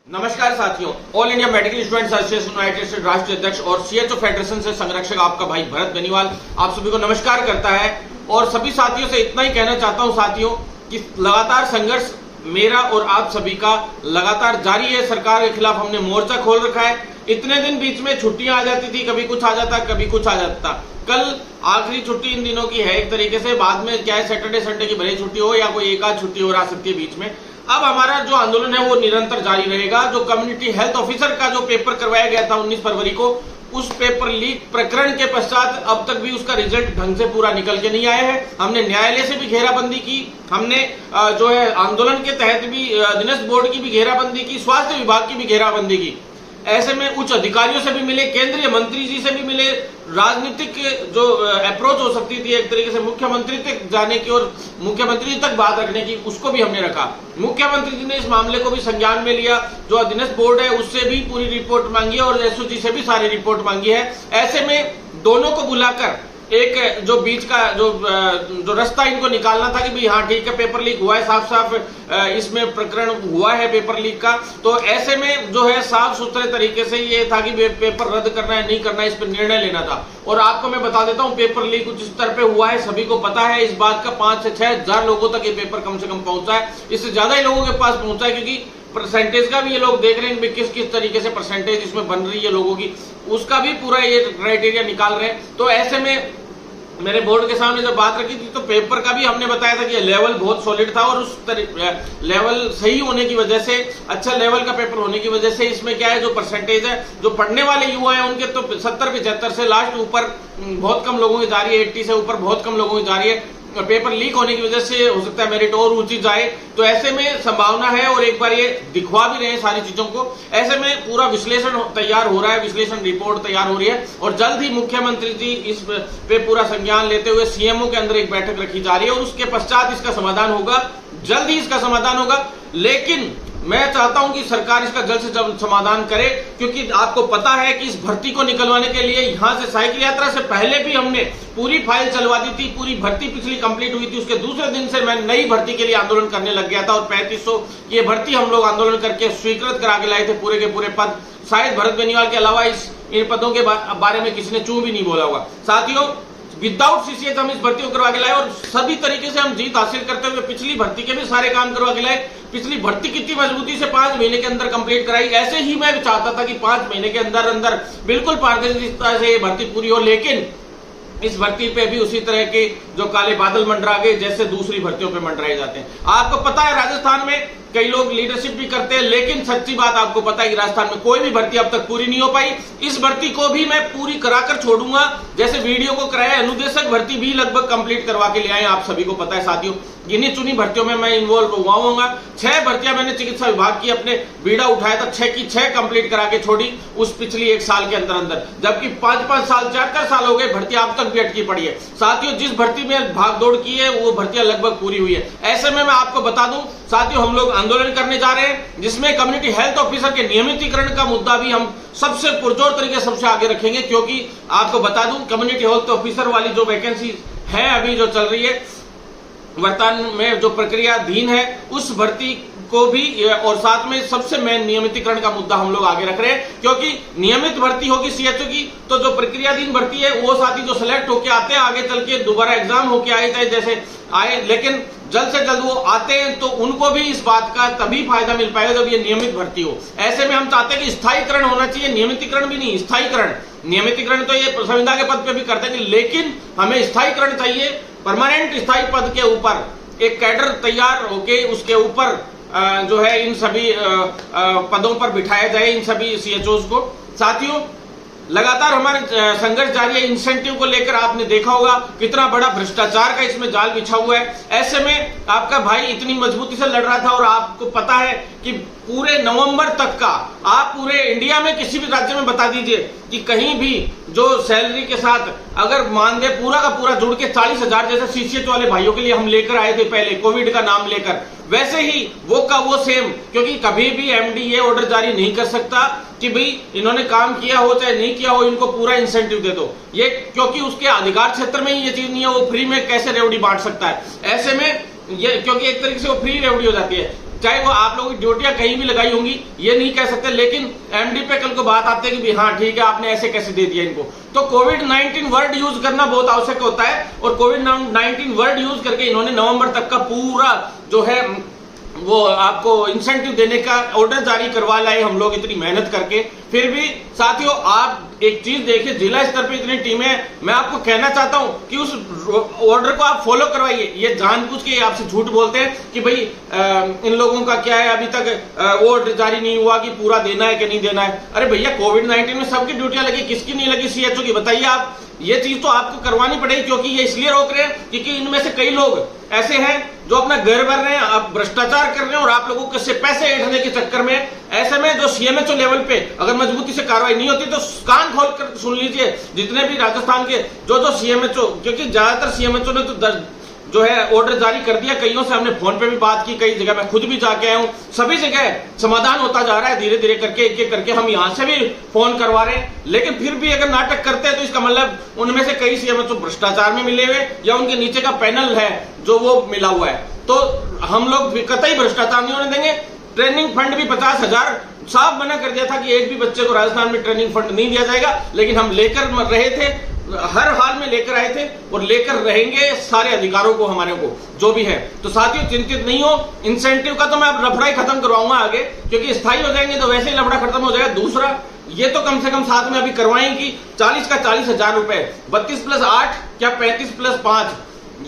नमस्कार साथियों, all India medical students association United state राष्ट्रीय अध्यक्ष और सीएचओ फेडरेशन से संरक्षक आपका भाई भरत बेनीवाल आप सभी को नमस्कार करता है। और सभी साथियों से इतना ही कहना चाहता हूं साथियों कि लगातार संघर्ष मेरा और आप सभी का लगातार जारी है। सरकार के खिलाफ हमने मोर्चा खोल रखा है। इतने दिन बीच में छुट्टियां आ जाती थी, कभी कुछ आ जाता, कभी कुछ आ जाता। कल आखिरी छुट्टी इन दिनों की है एक तरीके से, बाद में क्या है सैटरडे संडे की भले छुट्टी हो या कोई एक आध छुट्टी हो सकती है बीच में। अब हमारा जो आंदोलन है वो निरंतर जारी रहेगा। जो कम्युनिटी हेल्थ ऑफिसर का जो पेपर करवाया गया था 19 फरवरी को, उस पेपर लीक प्रकरण के पश्चात अब तक भी उसका रिजल्ट ढंग से पूरा निकल के नहीं आया है। हमने न्यायालय से भी घेराबंदी की, हमने जो है आंदोलन के तहत भी दिनेश बोर्ड की भी घेराबंदी की, स्वास्थ्य विभाग की भी घेराबंदी की। ऐसे में उच्च अधिकारियों से भी मिले, केंद्रीय मंत्री जी से भी मिले, राजनीतिक जो अप्रोच हो सकती थी एक तरीके से मुख्यमंत्री तक जाने की और मुख्यमंत्री जी तक बात रखने की, उसको भी हमने रखा। मुख्यमंत्री जी ने इस मामले को भी संज्ञान में लिया। जो दिनेश बोर्ड है उससे भी पूरी रिपोर्ट मांगी और एसओजी से भी सारी रिपोर्ट मांगी है। ऐसे में दोनों को बुलाकर एक जो बीच का जो रास्ता इनको निकालना था कि भाई हाँ ठीक है पेपर लीक हुआ है, साफ साफ इसमें प्रकरण हुआ है पेपर लीक का, तो ऐसे में जो है साफ सुथरे तरीके से ये था कि पेपर रद्द करना है नहीं करना है, इस पर निर्णय लेना था। और आपको मैं बता देता हूँ पेपर लीक कुछ स्तर पे हुआ है, सभी को पता है इस बात का। 5 से 6 हजार लोगों तक ये पेपर कम से कम पहुंचा है, इससे ज्यादा ही लोगों के पास पहुंचा है, क्योंकि परसेंटेज का भी ये लोग देख रहे हैं कि किस तरीके से परसेंटेज इसमें बन रही है लोगों की, उसका भी पूरा ये क्राइटेरिया निकाल रहे हैं। तो ऐसे में मेरे बोर्ड के सामने जब बात रखी थी तो पेपर का भी हमने बताया था कि लेवल बहुत सॉलिड था और उस लेवल सही होने की वजह से, अच्छा लेवल का पेपर होने की वजह से इसमें क्या है जो परसेंटेज है, जो पढ़ने वाले युवा हैं उनके तो 70-75 से लास्ट ऊपर बहुत कम लोगों की जा रही है, 80 से ऊपर बहुत कम लोगों की जा रही है। पेपर लीक होने की वजह से हो सकता है मेरिट और ऊंची जाए, तो ऐसे में संभावना है और एक बार ये दिखवा भी रहे हैं सारी चीजों को। ऐसे में पूरा विश्लेषण तैयार हो रहा है, विश्लेषण रिपोर्ट तैयार हो रही है और जल्द ही मुख्यमंत्री जी इस पे पूरा संज्ञान लेते हुए सीएमओ के अंदर एक बैठक रखी जा रही है और उसके पश्चात इसका समाधान होगा, जल्द ही इसका समाधान होगा। लेकिन मैं चाहता हूं कि सरकार इसका जल्द से जल्द समाधान करे, क्योंकि आपको पता है कि इस भर्ती को निकलवाने के लिए यहां से साइकिल यात्रा से पहले भी हमने पूरी फाइल चलवा दी थी। पूरी भर्ती पिछली कंप्लीट हुई थी, उसके दूसरे दिन से मैं नई भर्ती के लिए आंदोलन करने लग गया था और 3500 की भर्ती हम लोग आंदोलन करके स्वीकृत करा के लाए थे, पूरे के पूरे पद। शायद भरत बेनीवाल के अलावा इन पदों के बारे में किसी ने चू भी नहीं बोला होगा। साथियों, विदाउट सीसीएच हम इस भर्ती को करवा के लाए और सभी तरीके से हम जीत हासिल करते हुए पिछली भर्ती के भी सारे काम करवा के लाए। पिछली भर्ती कितनी मजबूती से 5 महीने के अंदर कंप्लीट कराई, ऐसे ही मैं चाहता था कि 5 महीने के अंदर अंदर बिल्कुल पारदर्शिता से ये भर्ती पूरी हो। लेकिन इस भर्ती पे भी उसी तरह के जो काले बादल मंडरा गए जैसे दूसरी भर्तियों पे मंडराए जाते हैं। आपको पता है राजस्थान में कई लोग लीडरशिप भी करते हैं, लेकिन सच्ची बात आपको पता है कि राजस्थान में कोई भी भर्ती अब तक पूरी नहीं हो पाई। इस भर्ती को भी मैं पूरी कराकर छोड़ूंगा, जैसे वीडियो को कराया। अनुदेशक भर्ती भी लगभग कंप्लीट करवा के ले आए, आप सभी को पता है साथियों। गिनी चुनी भर्तियों में मैं इन्वॉल्व हुआ। 6 भर्तियां मैंने चिकित्सा विभाग की अपने बीड़ा उठाया था, 6 की 6 कंप्लीट करा के छोड़ी उस पिछली 1 साल के अंदर अंदर, जबकि 5-5 साल 4-4 साल हो गए, भर्ती अब तक भी अटकी पड़ी है। साथियों, जिस भर्ती में भाग दौड़ की है वो भर्तियां लगभग पूरी हुई है। ऐसे में मैं आपको बता दूं साथियों, हम लोग आंदोलन करने जा रहे हैं जिसमें कम्युनिटी हेल्थ ऑफिसर के नियमितीकरण का मुद्दा भी हम सबसे पुरजोर तरीके से सबसे आगे रखेंगे, क्योंकि आपको बता दूं कम्युनिटी हेल्थ ऑफिसर वाली जो वैकेंसी है अभी जो चल रही है वर्तमान में जो प्रक्रियाधीन है, उस भर्ती को भी और साथ में सबसे मेन नियमितीकरण का मुद्दा हम लोग आगे रख रहे हैं। क्योंकि नियमित भर्ती होगी सीएचओ की, तो जो प्रक्रियाधीन भर्ती है वो साथी जो सिलेक्ट होके आते हैं आगे चल के दोबारा एग्जाम होके आए चाहे जैसे आए, लेकिन जल्द से जल्द वो आते हैं तो उनको भी इस बात का तभी फायदा मिल पाएगा जब ये नियमित भर्ती हो। ऐसे में हम चाहते हैं कि स्थायीकरण होना चाहिए, नियमितीकरण भी नहीं, स्थायीकरण। नियमितीकरण तो ये संविदा के पद पे भी करते हैं, लेकिन हमें स्थायीकरण चाहिए। परमानेंट स्थायी पद के ऊपर एक कैडर तैयार होके उसके ऊपर जो है इन सभी पदों पर बिठाया जाए इन सभी सीएचओज को। साथियों, लगातार हमारे संघर्ष जारी है। इंसेंटिव को लेकर आपने देखा होगा कितना बड़ा भ्रष्टाचार का इसमें जाल बिछा हुआ है। ऐसे में आपका भाई इतनी मजबूती से लड़ रहा था और आपको पता है कि पूरे नवंबर तक का आप पूरे इंडिया में किसी भी राज्य में बता दीजिए कि कहीं भी जो सैलरी के साथ अगर मानदेय पूरा का पूरा जुड़ के 40,000 जैसे सीसीएच वाले भाइयों के लिए हम लेकर आए थे पहले कोविड का नाम लेकर, वैसे ही वो का वो सेम, क्योंकि कभी भी एमडी ये ऑर्डर जारी नहीं कर सकता कि भाई इन्होंने काम किया हो चाहे नहीं किया हो इनको पूरा इंसेंटिव दे दो, ये क्योंकि उसके अधिकार क्षेत्र में ही ये चीज नहीं है, वो फ्री में कैसे रेवड़ी बांट सकता है। ऐसे में ये क्योंकि एक तरीके से वो फ्री रेवड़ी हो जाती है। चाहे वो आप लोगों की ड्यूटियां कहीं भी लगाई होंगी, ये नहीं कह सकते, लेकिन एमडी पे कल को बात आती है कि हाँ ठीक है आपने ऐसे कैसे दे दिया इनको। तो कोविड-19 वर्ड यूज करना बहुत आवश्यक होता है, और कोविड-19 वर्ड यूज करके इन्होंने नवंबर तक का पूरा जो है वो आपको इंसेंटिव देने का ऑर्डर जारी करवा लाए हम लोग इतनी मेहनत करके। फिर भी साथियों आप एक चीज देखिए, जिला स्तर पे इतनी टीमें, मैं आपको कहना चाहता हूं कि उस ऑर्डर को आप फॉलो करवाइए। ये जानबूझ के आपसे झूठ बोलते हैं कि भाई इन लोगों का क्या है, अभी तक ऑर्डर जारी नहीं हुआ कि पूरा देना है कि नहीं देना है। अरे भैया कोविड-19 में सबकी ड्यूटियां लगी, किसकी नहीं लगी सीएचओ की, बताइए आप। ये चीज तो आपको करवानी पड़ेगी, क्योंकि ये इसलिए रोक रहे हैं क्योंकि इनमें से कई लोग ऐसे हैं जो अपना घर भर रहे हैं, आप भ्रष्टाचार कर रहे हैं और आप लोगों को से पैसे ऐंठने के चक्कर में। ऐसे में जो सीएमएचओ लेवल पे अगर मजबूती से कार्रवाई नहीं होती तो कान खोल कर सुन लीजिए, जितने भी राजस्थान के जो सीएमएचओ, क्योंकि ज्यादातर सीएमएचओ ने तो जो है ऑर्डर जारी कर दिया, कईयों से हमने फोन पे भी बात की, कई जगह मैं खुद भी जाके आया हूं, सभी जगह समाधान होता जा रहा है धीरे धीरे करके, एक एक करके हम यहां से भी फोन करवा रहे हैं। लेकिन फिर भी अगर नाटक करते हैं तो इसका मतलब उनमें से कई सीएमएचओ भ्रष्टाचार में मिले हुए या उनके नीचे का पैनल है जो वो मिला हुआ है। तो हम लोग कतई भ्रष्टाचार नहीं होने देंगे। ट्रेनिंग फंड भी 50,000 साफ मना कर दिया था कि एक भी बच्चे को राजस्थान में ट्रेनिंग फंड नहीं दिया जाएगा, लेकिन हम लेकर रहे थे, हर हाल में लेकर आए थे और लेकर रहेंगे सारे अधिकारों को हमारे को जो भी है। तो साथियों चिंतित नहीं हो, इंसेंटिव का तो मैं अब लफड़ा ही खत्म करवाऊंगा आगे, क्योंकि स्थायी हो जाएंगे तो वैसे ही लफड़ा खत्म हो जाएगा। दूसरा ये तो कम से कम साथ में अभी करवाएं कि 40 का 40,000 रुपए, 32+8 क्या 35+5,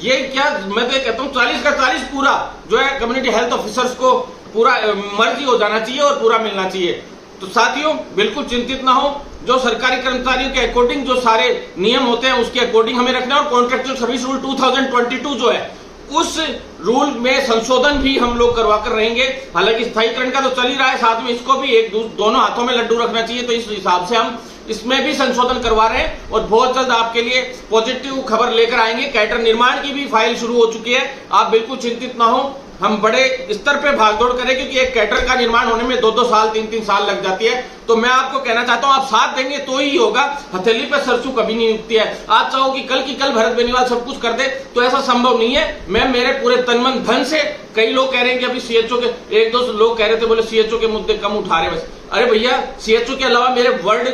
ये क्या मैं तो कहता हूँ 40 का 40 पूरा जो है कम्युनिटी हेल्थ ऑफिसर्स को पूरा मर्जी हो जाना चाहिए और पूरा मिलना चाहिए। तो साथियों बिल्कुल चिंतित ना हो, जो सरकारी कर्मचारियों के अकॉर्डिंग जो सारे नियम होते हैं उसके अकॉर्डिंग हमें रखना है। और कॉन्ट्रेक्चुअल सर्विस रूल 2022 जो है उस रूल में संशोधन भी हम लोग करवा कर रहेंगे। हालांकि स्थायीकरण का तो चल ही रहा है, साथ में इसको भी दोनों हाथों में लड्डू रखना चाहिए, तो इस हिसाब से हम इसमें भी संशोधन करवा रहे हैं और बहुत जल्द आपके लिए पॉजिटिव खबर लेकर आएंगे। कैडर निर्माण की भी फाइल शुरू हो चुकी है, आप बिल्कुल चिंतित ना हो, हम बड़े स्तर पे भागदौड़ करें, क्योंकि एक कैडर का निर्माण होने में 2-2 साल 3-3 साल लग जाती है। तो मैं आपको कहना चाहता हूं आप साथ देंगे तो ही होगा, हथेली पे सरसों कभी नहीं उगती है। आप चाहो कि कल की कल भरत बेनीवाल सब कुछ कर दे तो ऐसा संभव नहीं है। मैं मेरे पूरे तन मन धन से, कई लोग कह रहे हैं कि अभी सीएचओ के 1-2 लोग कह रहे थे, बोले सीएचओ के मुद्दे कम उठा रहे बस। अरे भैया सीएचओ के अलावा मेरे वर्ड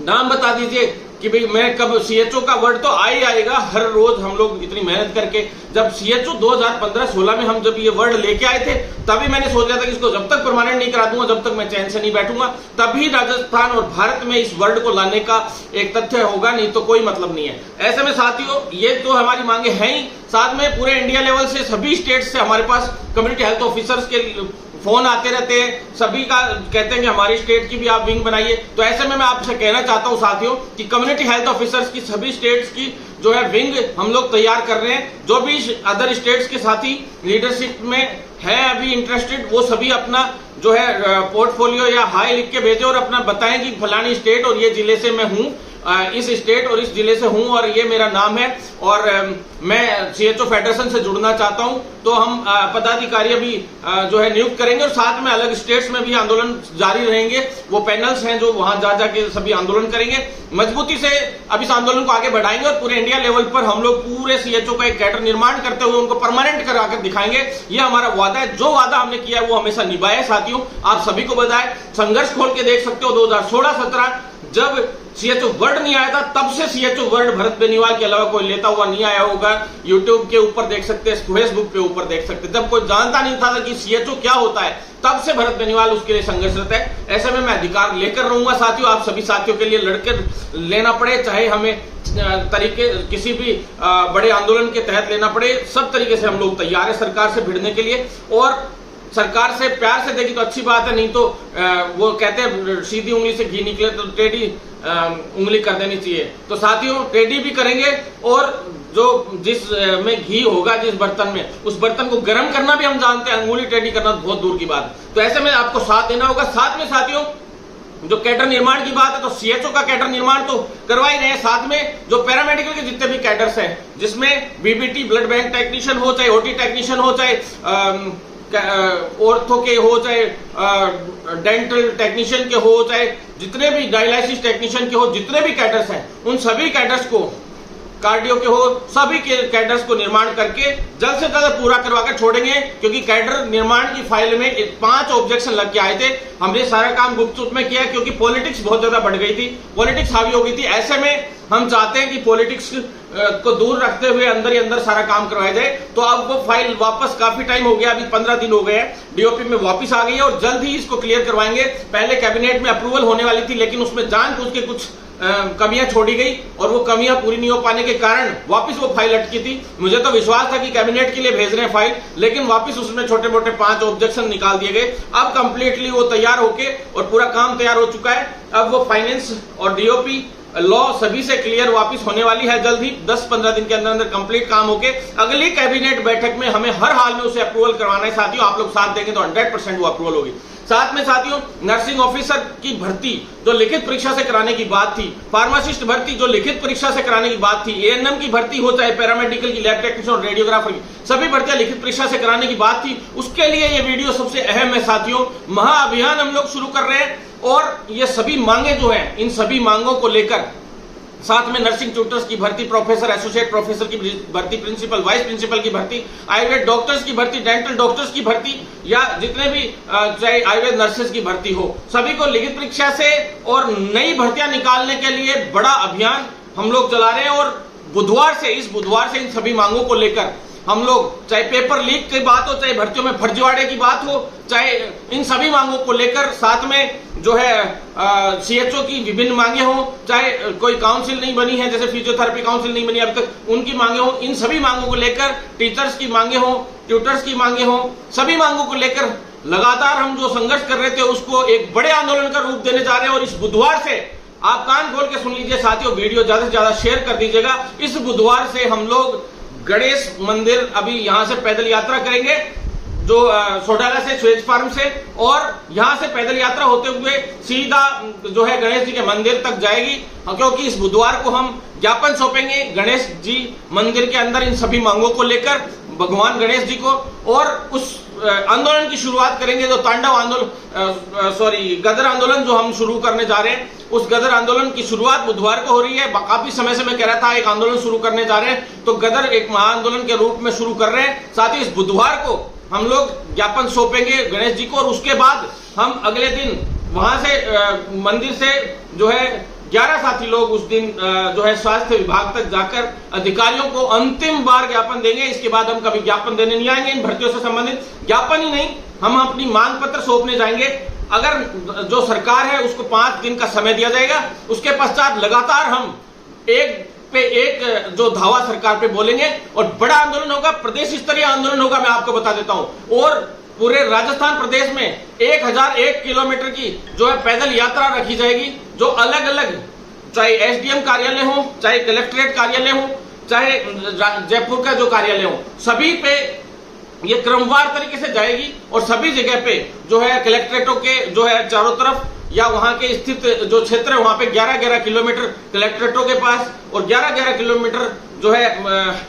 नाम बता दीजिए कि भाई मैं कब, सीएचओ का वर्ड तो आ ही आएगा हर रोज हम लोग इतनी मेहनत करके। जब सीएचओ 2015-16 में हम जब ये वर्ड लेके आए थे तभी मैंने सोचा था कि इसको जब तक परमानेंट नहीं करा दूंगा जब तक मैं चैन से नहीं बैठूंगा, तभी राजस्थान और भारत में इस वर्ड को लाने का एक तथ्य होगा, नहीं तो कोई मतलब नहीं है। ऐसे में साथियों ये तो हमारी मांगे हैं ही, साथ में पूरे इंडिया लेवल से सभी स्टेट से हमारे पास कम्युनिटी हेल्थ ऑफिसर्स के फोन आते रहते हैं, सभी का कहते हैं कि हमारी स्टेट की भी आप विंग बनाइए। तो ऐसे में मैं आपसे कहना चाहता हूं साथियों कि कम्युनिटी हेल्थ ऑफिसर्स की सभी स्टेट्स की जो है विंग हम लोग तैयार कर रहे हैं। जो भी अदर स्टेट्स के साथी लीडरशिप में है अभी इंटरेस्टेड, वो सभी अपना जो है पोर्टफोलियो या हाई लिख के भेजे और अपना बताएं कि फलानी स्टेट और ये जिले से मैं हूं, इस स्टेट और इस जिले से हूं और ये मेरा नाम है और मैं सीएचओ फेडरेशन से जुड़ना चाहता हूं। तो हम पदाधिकारी अभी जो है नियुक्त करेंगे और साथ में अलग स्टेट्स में भी आंदोलन जारी रहेंगे। वो पैनल्स हैं जो वहां जा जाके सभी आंदोलन करेंगे, मजबूती से अब इस आंदोलन को आगे बढ़ाएंगे और पूरे इंडिया लेवल पर हम लोग पूरे सीएचओ का एक कैडर निर्माण करते हुए उनको परमानेंट कराकर दिखाएंगे। ये हमारा वादा है, जो वादा हमने किया है वो हमेशा निभाया। साथियों आप सभी को बधाई, संघर्ष खोल के देख सकते हो 2016-17 जब सीएचओ वर्ड नहीं आया था तब से सीएचओ वर्ड भरत बेनीवाल के अलावा कोई लेता हुआ नहीं आया होगा। यूट्यूब के ऊपर देख सकते हैं, फेसबुक के ऊपर देख सकते हैं, जब कोई जानता नहीं था कि सीएचओ क्या होता है तब से भरत बेनीवाल उसके लिए संघर्षरत है। ऐसे में मैं अधिकार लेकर रहूंगा साथियों, आप सभी साथियों के लिए लड़कर लेना पड़े, चाहे हमें तरीके किसी भी बड़े आंदोलन के तहत लेना पड़े, सब तरीके से हम लोग तैयार है सरकार से भिड़ने के लिए। और सरकार से प्यार से देखी तो अच्छी बात है, नहीं तो वो कहते हैं सीधी उंगली से घी निकले तो टेढ़ी उंगली कर देनी चाहिए। तो साथियों टेढ़ी भी करेंगे और जो जिस में घी होगा जिस बर्तन में, उस बर्तन को गर्म करना भी हम जानते हैं, अंगुली टेढ़ी करना बहुत दूर की बात। तो ऐसे में आपको साथ देना होगा। साथ में साथियों जो कैडर निर्माण की बात है तो सीएचओ का कैडर निर्माण तो करवा ही रहे हैं, साथ में जो पैरामेडिकल के जितने भी कैडर्स हैं जिसमें बीबीटी ब्लड बैंक टेक्नीशियन हो, चाहे ओटी टेक्नीशियन हो, चाहे ऑर्थो के हो, चाहे डेंटल टेक्नीशियन के हो, चाहे जितने भी डायलिसिस टेक्नीशियन के हो, जितने भी कैडर्स हैं उन सभी कैडर्स को कार्डियो के हो, सभी के कैडर्स को निर्माण करके जल्द से जल्द पूरा करवा कर छोड़ेंगे, क्योंकि कैडर निर्माण की फाइल में 5 ऑब्जेक्शन लग के आए थे। हमने सारा काम गुप्त में किया, क्योंकि पॉलिटिक्स बहुत ज्यादा बढ़ गई थी, पॉलिटिक्स हावी हो गई थी। ऐसे में हम चाहते हैं कि पॉलिटिक्स को दूर रखते हुए अंदर ही अंदर सारा काम करवाया जाए। तो अब वो फाइल वापस, काफी टाइम हो गया, अभी 15 दिन हो गए हैं, डीओपी में वापस आ गई है और जल्द ही इसको क्लियर करवाएंगे। पहले कैबिनेट में अप्रूवल होने वाली थी, लेकिन उसमें जानबूझ के कुछ कमियां छोड़ी गई और वो कमियां पूरी नहीं हो पाने के कारण वापस वो फाइल अटकी थी। मुझे तो विश्वास था कि कैबिनेट के लिए भेज रहे हैं फाइल, लेकिन वापस उसमें छोटे मोटे 5 ऑब्जेक्शन निकाल दिए गए। अब कंप्लीटली वो तैयार होके और पूरा काम तैयार हो चुका है। अब वो फाइनेंस और डीओपी लॉ सभी से क्लियर वापस होने वाली है जल्द ही, 10-15 दिन के अंदर अंदर कंप्लीट काम होके अगली कैबिनेट बैठक में हमें हर हाल में उसे अप्रूवल करवाना है। साथियों, आप लोग साथ देंगे तो 100% वो अप्रूवल होगी। साथ में साथियों, नर्सिंग ऑफिसर की भर्ती जो लिखित परीक्षा से कराने की बात थी, फार्मासिस्ट भर्ती जो लिखित परीक्षा से कराने की बात थी, एएनएम की भर्ती हो चाहे पैरामेडिकल की, लैब टेक्नीशियन और रेडियोग्राफर की, सभी भर्तियां लिखित परीक्षा से कराने की बात थी। उसके लिए ये वीडियो सबसे अहम है साथियों। महाअभियान हम लोग शुरू कर रहे हैं और ये सभी मांगे जो है, इन सभी मांगों को लेकर साथ में नर्सिंग ट्यूटर्स की भर्ती, प्रोफेसर, एसोसिएट प्रोफेसर की भर्ती, प्रिंसिपल, वाइस प्रिंसिपल की भर्ती, आयुर्वेद डॉक्टर्स की भर्ती, डेंटल डॉक्टर्स की भर्ती या जितने भी चाहे आयुर्वेद नर्सेस की भर्ती हो, सभी को लिखित परीक्षा से और नई भर्तियां निकालने के लिए बड़ा अभियान हम लोग चला रहे हैं। और इस बुधवार से इन सभी मांगों को लेकर हम लोग, चाहे पेपर लीक की बात हो, चाहे भर्तियों में फर्जीवाड़े की बात हो, चाहे इन सभी मांगों को लेकर, साथ में जो है सीएचओ की विभिन्न मांगे हो, चाहे कोई काउंसिल नहीं बनी है, जैसे फिजियोथेरेपी काउंसिल नहीं बनी अभी तक, उनकी मांगे हो, इन सभी मांगों को लेकर, टीचर्स की मांगे हो, ट्यूटर्स की मांगे हो, सभी मांगों को लेकर लगातार हम जो संघर्ष कर रहे थे उसको एक बड़े आंदोलन का रूप देने जा रहे हैं। और इस बुधवार से आप कान खोल के सुन लीजिए साथियों, वीडियो ज्यादा से ज्यादा शेयर कर दीजिएगा। इस बुधवार से हम लोग गणेश मंदिर अभी यहां से पैदल यात्रा करेंगे, जो सोडाला से, स्वेज फार्म से, और यहां से पैदल यात्रा होते हुए सीधा जो है गणेश जी के मंदिर तक जाएगी, क्योंकि इस बुधवार को हम ज्ञापन सौंपेंगे गणेश जी मंदिर के अंदर इन सभी मांगों को लेकर भगवान गणेश जी को। और उस आंदोलन की शुरुआत करेंगे, जो तांडव आंदोलन, गदर आंदोलन जो हम शुरू करने जा रहे हैं, उस गदर आंदोलन की शुरुआत बुधवार को हो रही है। काफी समय से मैं कह रहा था एक आंदोलन शुरू करने जा रहे हैं, तो गदर एक महाआंदोलन के रूप में शुरू कर रहे हैं। साथ ही इस बुधवार को हम लोग ज्ञापन सौंपेंगे गणेश जी को, और उसके बाद हम अगले दिन वहां से मंदिर से जो है 11 साथी लोग उस दिन जो है स्वास्थ्य विभाग तक जाकर अधिकारियों को अंतिम बार ज्ञापन देंगे। इसके बाद हम कभी ज्ञापन देने नहीं आएंगे इन भर्तियों से संबंधित। ज्ञापन ही नहीं, हम अपनी मांग पत्र सौंपने जाएंगे। अगर जो सरकार है उसको 5 दिन का समय दिया जाएगा, उसके पश्चात लगातार हम एक पे एक जो धावा सरकार पे बोलेंगे और बड़ा आंदोलन होगा, प्रदेश स्तरीय आंदोलन होगा, मैं आपको बता देता हूं। और पूरे राजस्थान प्रदेश में 1001 किलोमीटर की जो है पैदल यात्रा रखी जाएगी, जो अलग अलग, चाहे एसडीएम कार्यालय हो, चाहे कलेक्ट्रेट कार्यालय हो, चाहे जयपुर का जो कार्यालय हो, सभी पे ये क्रमवार तरीके से जाएगी। और सभी जगह पे जो है कलेक्ट्रेटों के जो है चारों तरफ या वहां के स्थित जो क्षेत्र है वहां पे 11-11 किलोमीटर कलेक्ट्रेटों के पास और 11-11 किलोमीटर जो है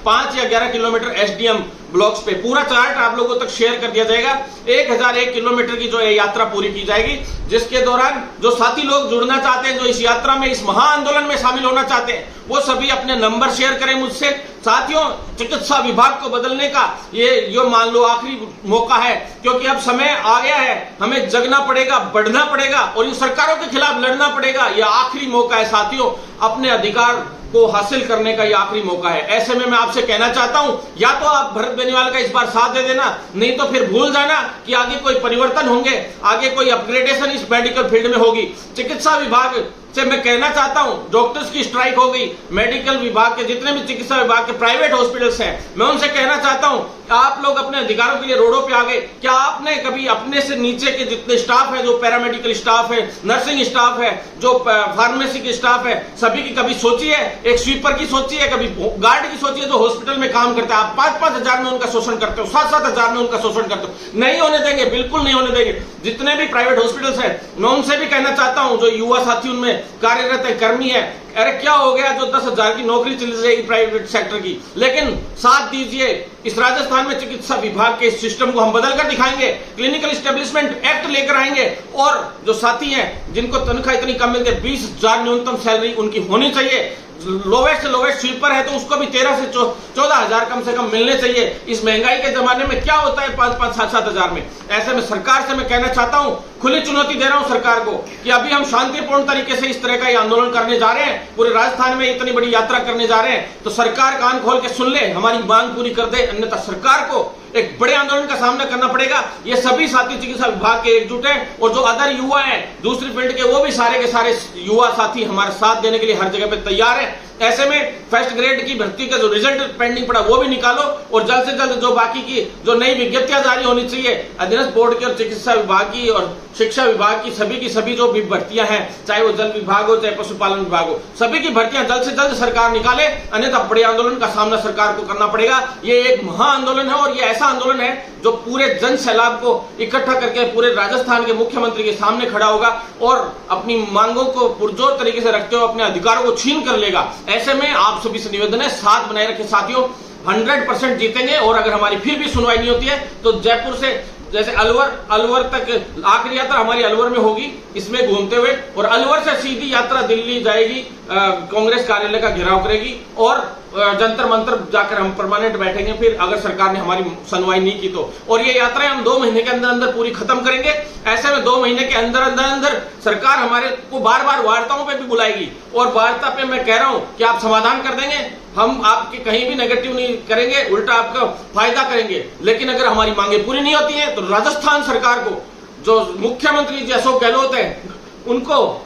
5 या 11 किलोमीटर एसडीएम ब्लॉक्स पे पूरा चार्ट आप लोगों तक शेयर कर दिया जाएगा। 1001 किलोमीटर की जो है यात्रा पूरी की जाएगी, जिसके दौरान जो साथी लोग जुड़ना चाहते हैं, जो इस यात्रा में, इस महाआंदोलन में शामिल होना चाहते हैं, वो सभी अपने नंबर शेयर करें मुझसे। साथियों, चिकित्सा विभाग को बदलने का ये मान लो आखिरी मौका है, क्योंकि अब समय आ गया है, हमें जगना पड़ेगा, बढ़ना पड़ेगा और इन सरकारों के खिलाफ लड़ना पड़ेगा। यह आखिरी मौका है साथियों, अपने अधिकार को हासिल करने का यह आखिरी मौका है। ऐसे में मैं आपसे कहना चाहता हूं, या तो आप भरत बेनीवाल का इस बार साथ दे देना, नहीं तो फिर भूल जाना कि आगे कोई परिवर्तन होंगे, आगे कोई अपग्रेडेशन इस मेडिकल फील्ड में होगी। चिकित्सा विभाग से मैं कहना चाहता हूं, डॉक्टर्स की स्ट्राइक हो गई, मेडिकल विभाग के जितने भी चिकित्सा विभाग के प्राइवेट हॉस्पिटल्स हैं, मैं उनसे कहना चाहता हूं, आप लोग अपने अधिकारों के लिए रोडों पे आ गए। क्या आपने कभी अपने से नीचे के जितने स्टाफ है, जो पैरामेडिकल स्टाफ है, नर्सिंग स्टाफ है, जो फार्मेसी के स्टाफ है, सभी की कभी सोची है? एक स्वीपर की सोची है, कभी गार्ड की सोची है जो हॉस्पिटल में काम करता है? आप 5-5 हजार में उनका शोषण करते हो, 7-7 हजार में उनका शोषण करते हो। नहीं होने देंगे, बिल्कुल नहीं होने देंगे। जितने भी प्राइवेट हॉस्पिटल्स है, मैं उनसे भी कहना चाहता हूं, जो युवा साथी उनमें कार्यरत है, कर्मी है, अरे क्या हो गया जो 10 हजार की नौकरी चली जाएगी प्राइवेट सेक्टर की, लेकिन साथ दीजिए। इस राजस्थान में चिकित्सा विभाग के इस सिस्टम को हम बदल कर दिखाएंगे, क्लिनिकल एस्टेब्लिशमेंट एक्ट लेकर आएंगे, और जो साथी हैं जिनको तनख्वाह इतनी कम मिलती है, 20 हजार न्यूनतम सैलरी उनकी होनी चाहिए। लोवेस्ट से लोवेस्ट स्वीपर है तो उसको भी 13 से 14,000 कम से कम मिलने चाहिए। इस महंगाई के जमाने में क्या होता है 5-5, 7-7 हजार में। ऐसे में सरकार से मैं कहना चाहता हूं, खुली चुनौती दे रहा हूं सरकार को कि अभी हम शांतिपूर्ण तरीके से इस तरह का ये आंदोलन करने जा रहे हैं, पूरे राजस्थान में इतनी बड़ी यात्रा करने जा रहे हैं, तो सरकार कान खोल के सुन ले, हमारी मांग पूरी कर दे, अन्यथा सरकार को एक बड़े आंदोलन का सामना करना पड़ेगा। ये सभी साथी चिकित्सा विभाग के एकजुट हैं और जो अदर युवा हैं दूसरी फील्ड के, वो भी सारे के सारे युवा साथी हमारे साथ देने के लिए हर जगह पे तैयार हैं। ऐसे में फर्स्ट ग्रेड की भर्ती का जो रिजल्ट पेंडिंग पड़ा वो भी निकालो और जल्द से जल्द जो बाकी की जो नई विज्ञप्तियां जारी होनी चाहिए अधीनस्थ बोर्ड की और चिकित्सा विभाग की और शिक्षा विभाग की सभी जो भी भर्तियां हैं, चाहे वो जल विभाग हो चाहे पशुपालन विभाग हो, सभी की भर्तियां जल्द से जल्द सरकार निकाले, अन्यथा बड़े आंदोलन का सामना सरकार को करना पड़ेगा। ये एक महा आंदोलन है और ये ऐसा आंदोलन है जो पूरे जन सैलाब को इकट्ठा करके पूरे राजस्थान के मुख्यमंत्री के सामने खड़ा होगा और अपनी मांगों को पुरजोर तरीके से रखते हुए अपने अधिकारों को छीन कर लेगा। ऐसे में आप सभी से निवेदन है, साथ बनाए रखे साथियों, 100% जीतेंगे। और अगर हमारी फिर भी सुनवाई नहीं होती है तो जयपुर से जैसे अलवर तक आखिरी यात्रा हमारी अलवर में होगी, इसमें घूमते हुए, और अलवर से सीधी यात्रा दिल्ली जाएगी, कांग्रेस कार्यालय का घेराव करेगी और जंतर मंतर जाकर हम परमानेंट बैठेंगे फिर अगर सरकार ने हमारी सुनवाई नहीं की तो। और ये यात्राएं हम 2 महीने के अंदर अंदर पूरी खत्म करेंगे। ऐसे में 2 महीने के अंदर अंदर सरकार हमारे को बार बार वार्ताओं पे भी बुलाएगी और वार्ता पे मैं कह रहा हूं कि आप समाधान कर देंगे, हम आपके कहीं भी नेगेटिव नहीं करेंगे, उल्टा आपका फायदा करेंगे। लेकिन अगर हमारी मांगे पूरी नहीं होती है तो राजस्थान सरकार को, जो मुख्यमंत्री जी अशोक गहलोत है, उनको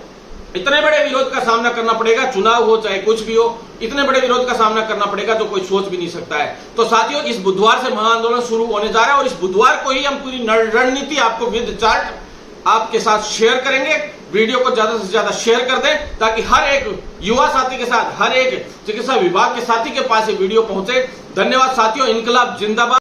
इतने बड़े विरोध का सामना करना पड़ेगा, चुनाव हो चाहे कुछ भी हो, इतने बड़े विरोध का सामना करना पड़ेगा जो कोई सोच भी नहीं सकता है। तो साथियों, इस बुधवार से महाआंदोलन शुरू होने जा रहा है और इस बुधवार को ही हम पूरी रणनीति आपको विद चार्ट आपके साथ शेयर करेंगे। वीडियो को ज्यादा से ज्यादा शेयर कर दें ताकि हर एक युवा साथी के साथ, हर एक चिकित्सा विभाग के साथी के पास ये वीडियो पहुंचे। धन्यवाद साथियों, इनकलाब जिंदाबाद।